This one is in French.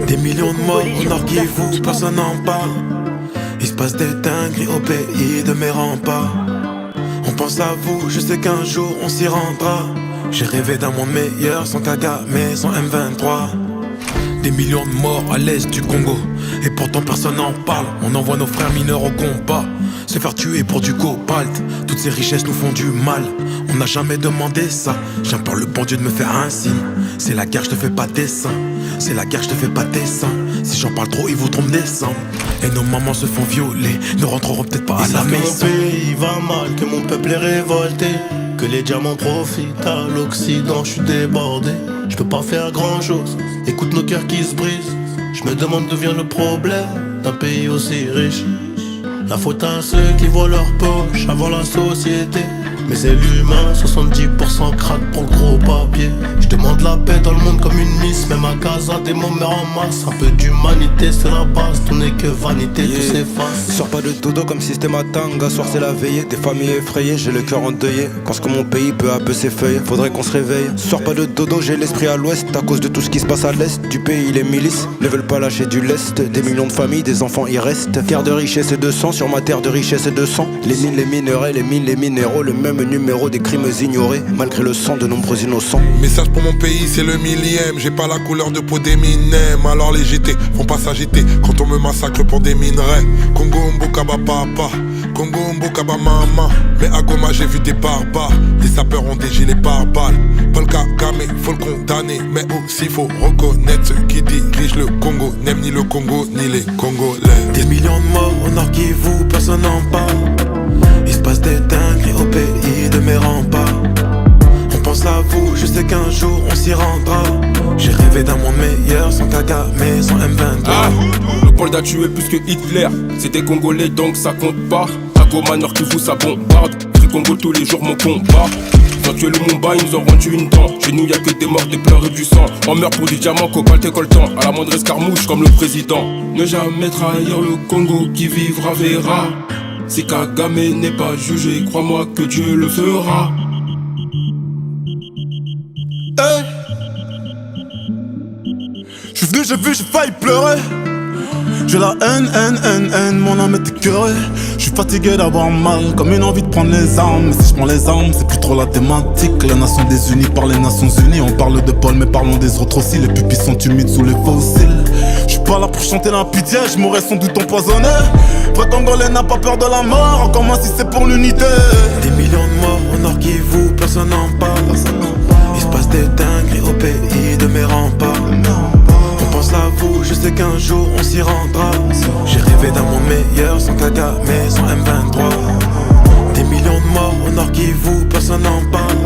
Des millions de morts au nord qui vous, personne n'en parle. Il se passe des dingueries au pays de mes remparts. On pense à vous, je sais qu'un jour on s'y rendra. J'ai rêvé d'un monde meilleur sans Kagame, sans M23. Des millions de morts à l'est du Congo, et pourtant personne n'en parle. On envoie nos frères mineurs au combat, se faire tuer pour du cobalt. Toutes ces richesses nous font du mal, on n'a jamais demandé ça. J'implore le bon Dieu de me faire un signe. C'est la guerre, je te fais pas dessin. C'est la guerre, je te fais pas dessin. Si j'en parle trop, ils voudront me descendre. Et nos mamans se font violer, ne rentreront peut-être pas à la maison. Que mon pays va mal, que mon peuple est révolté, que les diamants profitent à l'Occident, je suis débordé. Je peux pas faire grand chose, écoute nos cœurs qui se brisent. Je me demande d'où vient le problème d'un pays aussi riche. La faute à ceux qui voient leur poche avant la société. Mais c'est l'humain, 70% craque pour le gros papier. Je demande la paix dans le monde comme une miss. Même à Gaza, des mômes en masse. Un peu d'humanité, c'est la base. Tout n'est que vanité, tout s'efface. Sors pas de dodo comme système à tanga. Soir c'est la veillée, des familles effrayées. J'ai le cœur endeuillé, pense que mon pays peu à peu s'effeuille. Faudrait qu'on se réveille. Sors pas de dodo, j'ai l'esprit à l'ouest. À cause de tout ce qui se passe à l'est du pays, les milices ne veulent pas lâcher du lest. Des millions de familles, des enfants y restent. Terre de richesse et de sang, sur ma terre de richesse et de sang. Les mines, les minerais, les mines, les minéraux. Le même numéro des crimes ignorés, malgré le sang de nombreux innocents. Message pour mon pays, c'est le millième. J'ai pas la couleur de peau d'Eminem. Alors les GT vont pas s'agiter quand on me massacre pour des minerais. Congo Mbokaba papa, Congo Mbokaba maman. Mais à Goma j'ai vu des barbares. Les sapeurs ont des gilets pare-balles. Paul Kagame, faut le condamner. Mais aussi faut reconnaître ceux qui dirigent le Congo. N'aiment ni le Congo ni les Congolais. Des millions de morts au nord qui vous, personne n'en parle. Il se passe des dingueries au pays de mes remparts. On pense à vous, je sais qu'un jour on s'y rendra. J'ai rêvé d'un monde meilleur sans Kagame, sans M23. Le Paul a tué plus que Hitler. C'est des Congolais donc ça compte pas. À Goma Nord qui vous ça bombarde. Du Congo tous les jours mon combat. Ils ont tué le Mumbai, ils nous ont rendu une dent. Chez nous y'a que des morts, des pleurs et du sang. On meurt pour du diamant, cobalt et coltan. À la moindre escarmouche comme le président. Ne jamais trahir le Congo, qui vivra verra. Si Kagame n'est pas jugé, crois-moi que Dieu le fera. Hey. J'suis venu, j'ai vu, j'ai failli pleurer. J'ai la haine, mon âme est écœurée. J'suis fatigué d'avoir mal, comme une envie de prendre les armes. Mais si j'prends les armes, c'est plus trop la thématique. La nation désunies par les Nations Unies. On parle de Paul, mais parlons des autres aussi. Les pupilles sont humides sous les fossiles. J'suis pas là pour chanter la pitié, j'mourrais sans doute empoisonné. Vrai Congolais n'a pas peur de la mort, encore moins si c'est pour l'unité. Des millions de morts au nord qui vous, personne n'en parle. Il se passe des dingueries au pays de mes remparts. On pense à vous, je sais qu'un jour on s'y rendra. J'ai rêvé d'un monde meilleur sans Kagame, sans M23. Des millions de morts au nord qui vous, personne n'en parle.